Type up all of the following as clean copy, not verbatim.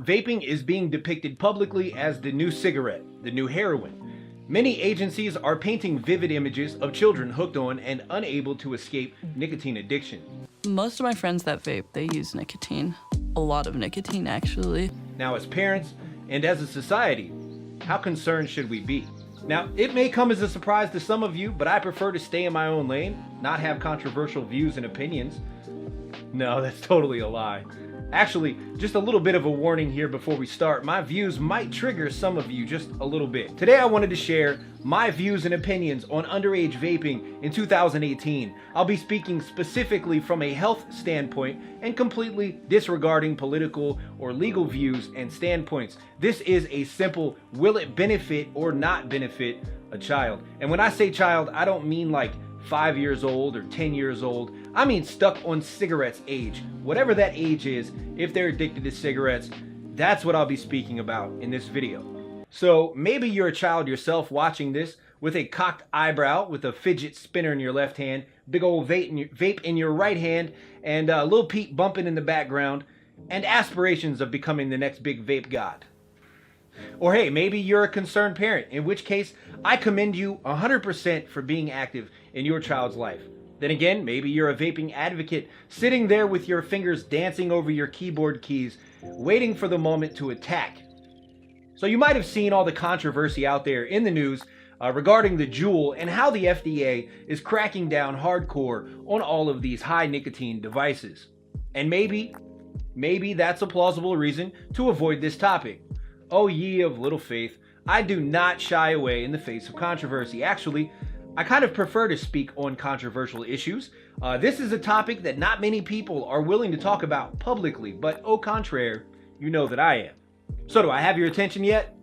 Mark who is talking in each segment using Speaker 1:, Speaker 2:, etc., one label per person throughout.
Speaker 1: vaping is being depicted publicly as the new cigarette, the new heroin. Many agencies are painting vivid images of children hooked on and unable to escape nicotine addiction.
Speaker 2: Most of my friends that vape, they use nicotine. A lot of nicotine, actually.
Speaker 1: Now, as parents and as a society, how concerned should we be? Now, it may come as a surprise to some of you, but I prefer to stay in my own lane, not have controversial views and opinions. No, that's totally a lie. Actually, just a little bit of a warning here before we start. My views might trigger some of you just a little bit. Today I wanted to share my views and opinions on underage vaping in 2018. I'll be speaking specifically from a health standpoint and completely disregarding political or legal views and standpoints. This is a simple, will it benefit or not benefit a child? And when I say child, I don't mean like 5 years old or 10 years old. I mean stuck on cigarettes age. Whatever that age is, if they're addicted to cigarettes, that's what I'll be speaking about in this video. So maybe you're a child yourself watching this with a cocked eyebrow, with a fidget spinner in your left hand, big old vape in your right hand, and Lil Peep bumping in the background, and aspirations of becoming the next big vape god. Or hey, maybe you're a concerned parent, in which case I commend you 100% for being active in your child's life. Then again, maybe you're a vaping advocate, sitting there with your fingers dancing over your keyboard keys, waiting for the moment to attack. So you might have seen all the controversy out there in the news regarding the Juul and how the FDA is cracking down hardcore on all of these high nicotine devices. And maybe that's a plausible reason to avoid this topic. Oh ye of little faith, I do not shy away in the face of controversy. Actually, I kind of prefer to speak on controversial issues. This is a topic that not many people are willing to talk about publicly, but au contraire, you know that I am. So do I have your attention yet?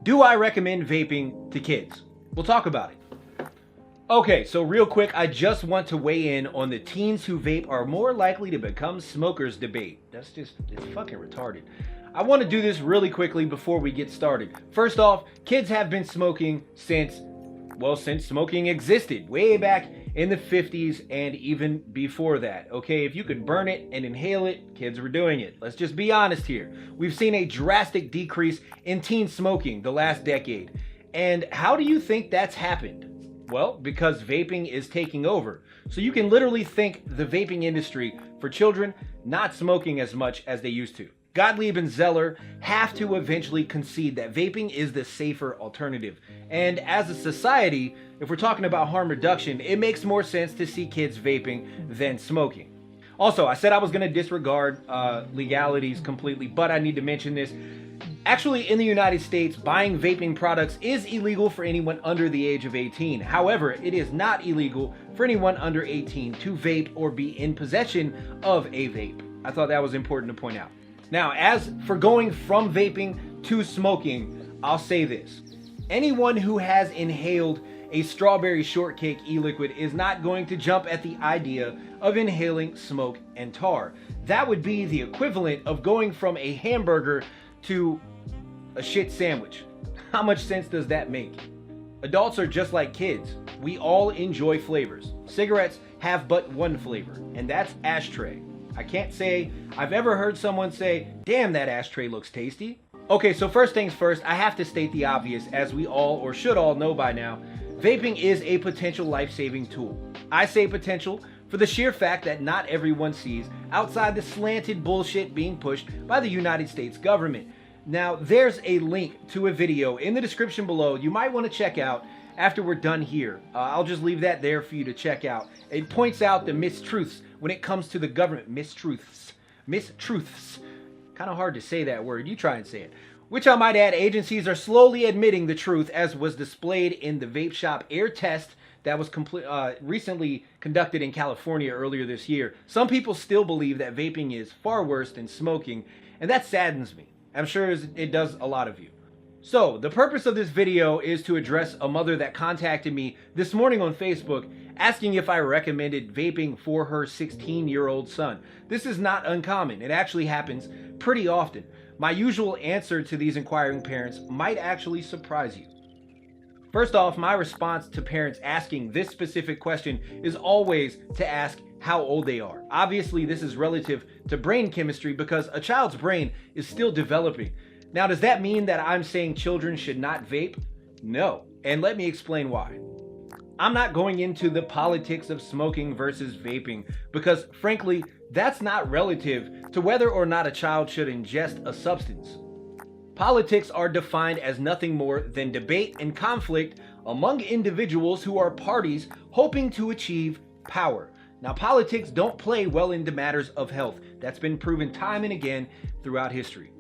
Speaker 1: Do I recommend vaping to kids? We'll talk about it. Okay, so real quick, I just want to weigh in on the teens who vape are more likely to become smokers debate. It's fucking retarded. I want to do this really quickly before we get started. First off, kids have been smoking since smoking existed, way back in the 50s and even before that. Okay, if you could burn it and inhale it, kids were doing it. Let's just be honest here. We've seen a drastic decrease in teen smoking the last decade. And how do you think that's happened? Well, because vaping is taking over. So you can literally thank the vaping industry for children not smoking as much as they used to. Gottlieb and Zeller have to eventually concede that vaping is the safer alternative. And as a society, if we're talking about harm reduction, it makes more sense to see kids vaping than smoking. Also, I said I was going to disregard legalities completely, but I need to mention this. Actually, in the United States, buying vaping products is illegal for anyone under the age of 18. However, it is not illegal for anyone under 18 to vape or be in possession of a vape. I thought that was important to point out. Now, as for going from vaping to smoking, I'll say this. Anyone who has inhaled a strawberry shortcake e-liquid is not going to jump at the idea of inhaling smoke and tar. That would be the equivalent of going from a hamburger to a shit sandwich. How much sense does that make? Adults are just like kids. We all enjoy flavors. Cigarettes have but one flavor, and that's ashtray. I can't say I've ever heard someone say, damn, that ashtray looks tasty. Okay, so first things first, I have to state the obvious, as we all, or should all know by now, vaping is a potential life-saving tool. I say potential for the sheer fact that not everyone sees outside the slanted bullshit being pushed by the United States government. Now, there's a link to a video in the description below you might want to check out after we're done here. I'll just leave that there for you to check out. It points out the mistruths when it comes to the government. Mistruths. Kind of hard to say that word. You try and say it. Which I might add, agencies are slowly admitting the truth, as was displayed in the vape shop air test that was recently conducted in California earlier this year. Some people still believe that vaping is far worse than smoking, and that saddens me. I'm sure it does a lot of you. So, the purpose of this video is to address a mother that contacted me this morning on Facebook asking if I recommended vaping for her 16-year-old son. This is not uncommon. It actually happens pretty often. My usual answer to these inquiring parents might actually surprise you. First off, my response to parents asking this specific question is always to ask how old they are. Obviously, this is relative to brain chemistry because a child's brain is still developing. Now, does that mean that I'm saying children should not vape? No, and let me explain why. I'm not going into the politics of smoking versus vaping because, frankly, that's not relative to whether or not a child should ingest a substance. Politics are defined as nothing more than debate and conflict among individuals who are parties hoping to achieve power. Now, politics don't play well into matters of health. That's been proven time and again throughout history.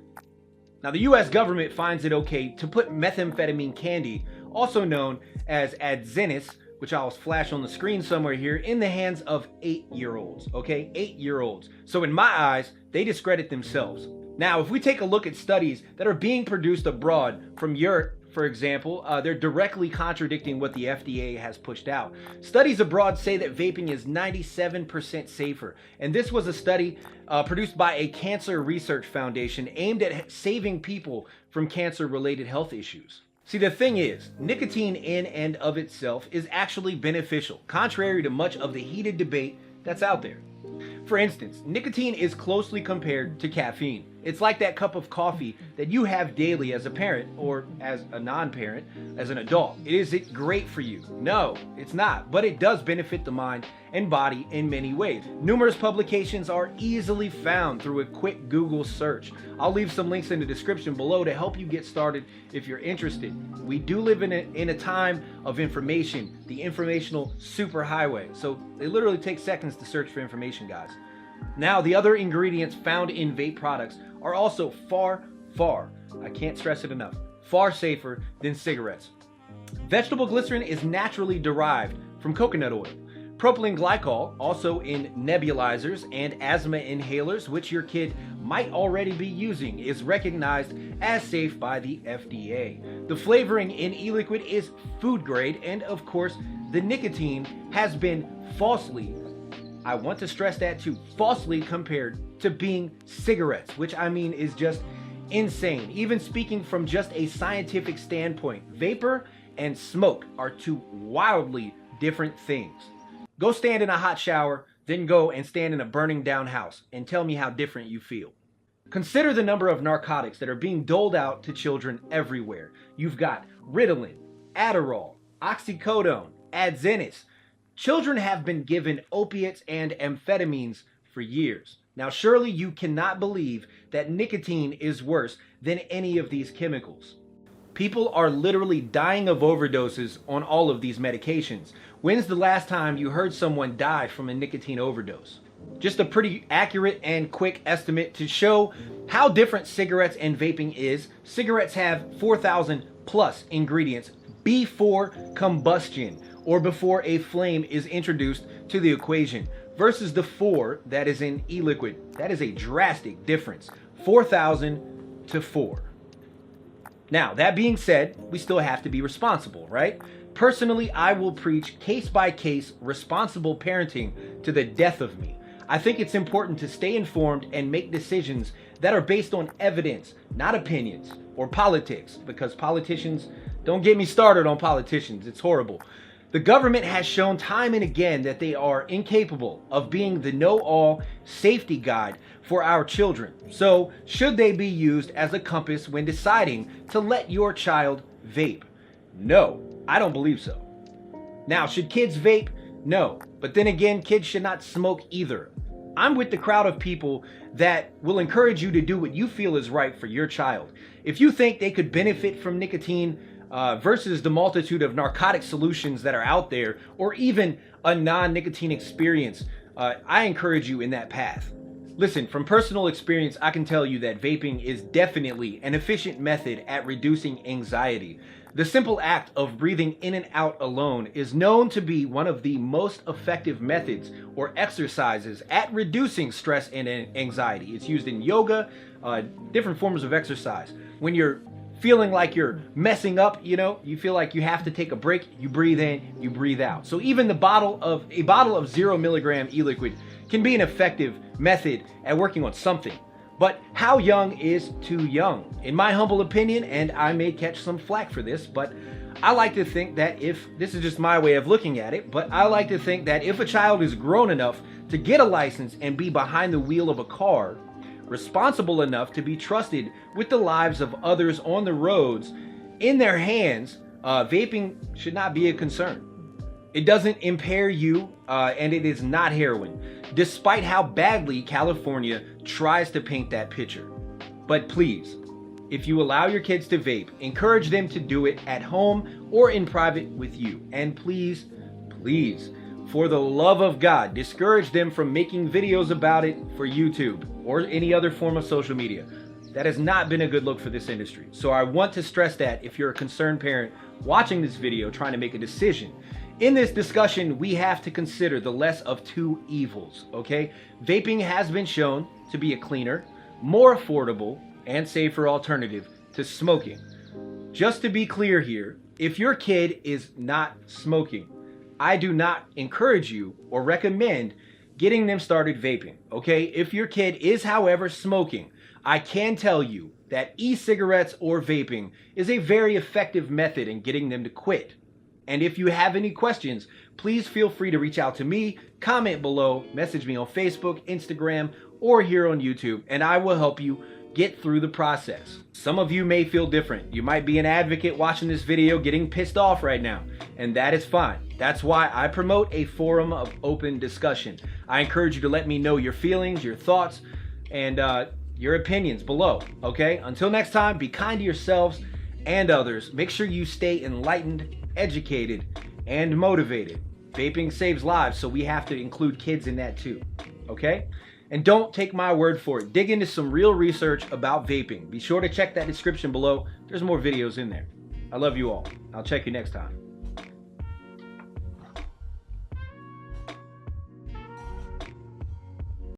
Speaker 1: Now, the US government finds it okay to put methamphetamine candy, also known as Adzenys, which I'll flash on the screen somewhere here, in the hands of 8-year-olds, okay? 8-year-olds. So in my eyes, they discredit themselves. Now, if we take a look at studies that are being produced abroad from Europe, for example, they're directly contradicting what the FDA has pushed out. Studies abroad say that vaping is 97% safer. And this was a study produced by a cancer research foundation aimed at saving people from cancer-related health issues. See, the thing is, nicotine in and of itself is actually beneficial, contrary to much of the heated debate that's out there. For instance, nicotine is closely compared to caffeine. It's like that cup of coffee that you have daily as a parent or as a non-parent, as an adult. Is it great for you? No, it's not, but it does benefit the mind and body in many ways. Numerous publications are easily found through a quick Google search. I'll leave some links in the description below to help you get started if you're interested. We do live in a time of information, the informational superhighway. So it literally takes seconds to search for information, guys. Now, the other ingredients found in vape products are also far, I can't stress it enough, far safer than cigarettes. Vegetable glycerin is naturally derived from coconut oil. Propylene glycol, also in nebulizers and asthma inhalers, which your kid might already be using, is recognized as safe by the FDA. The flavoring in e-liquid is food grade, and of course, the nicotine has been falsely, I want to stress that too, falsely compared to being cigarettes, which I mean is just insane. Even speaking from just a scientific standpoint, vapor and smoke are two wildly different things. Go stand in a hot shower, then go and stand in a burning down house and tell me how different you feel. Consider the number of narcotics that are being doled out to children everywhere. You've got Ritalin, Adderall, oxycodone, Adzenys. Children have been given opiates and amphetamines for years. Now, surely you cannot believe that nicotine is worse than any of these chemicals. People are literally dying of overdoses on all of these medications. When's the last time you heard someone die from a nicotine overdose? Just a pretty accurate and quick estimate to show how different cigarettes and vaping is. Cigarettes have 4,000 plus ingredients before combustion, or before a flame is introduced to the equation, versus the 4 that is in e-liquid. That is a drastic difference, 4,000 to 4. Now, that being said, we still have to be responsible, right? Personally, I will preach case-by-case responsible parenting to the death of me. I think it's important to stay informed and make decisions that are based on evidence, not opinions or politics, because politicians, don't get me started on politicians, it's horrible. The government has shown time and again that they are incapable of being the know-all safety guide for our children. So, should they be used as a compass when deciding to let your child vape? No, I don't believe so. Now, should kids vape? No, but then again, kids should not smoke either. I'm with the crowd of people that will encourage you to do what you feel is right for your child. If you think they could benefit from nicotine, versus the multitude of narcotic solutions that are out there, or even a non-nicotine experience, I encourage you in that path. Listen, from personal experience, I can tell you that vaping is definitely an efficient method at reducing anxiety. The simple act of breathing in and out alone is known to be one of the most effective methods or exercises at reducing stress and anxiety. It's used in yoga, different forms of exercise. When you're feeling like you're messing up, you feel like you have to take a break, you breathe in, you breathe out. So even a bottle of 0 milligram e-liquid can be an effective method at working on something. But how young is too young? In my humble opinion, and I may catch some flack for this, but I like to think that this is just my way of looking at it, but I like to think that if a child is grown enough to get a license and be behind the wheel of a car, responsible enough to be trusted with the lives of others on the roads in their hands, vaping should not be a concern. It doesn't impair you, and it is not heroin, despite how badly California tries to paint that picture. But please, if you allow your kids to vape, encourage them to do it at home or in private with you. And please, please, for the love of God, discourage them from making videos about it for YouTube or any other form of social media. That has not been a good look for this industry. So I want to stress that if you're a concerned parent watching this video trying to make a decision, in this discussion, we have to consider the less of two evils, okay? Vaping has been shown to be a cleaner, more affordable, and safer alternative to smoking. Just to be clear here, if your kid is not smoking, I do not encourage you or recommend getting them started vaping, okay? If your kid is, however, smoking, I can tell you that e-cigarettes or vaping is a very effective method in getting them to quit. And if you have any questions, please feel free to reach out to me, comment below, message me on Facebook, Instagram, or here on YouTube, and I will help you get through the process. Some of you may feel different. You might be an advocate watching this video getting pissed off right now, and that is fine. That's why I promote a forum of open discussion. I encourage you to let me know your feelings, your thoughts, and your opinions below, okay? Until next time, be kind to yourselves and others. Make sure you stay enlightened, educated, and motivated. Vaping saves lives, so we have to include kids in that too, okay? And don't take my word for it. Dig into some real research about vaping. Be sure to check that description below. There's more videos in there. I love you all. I'll check you next time.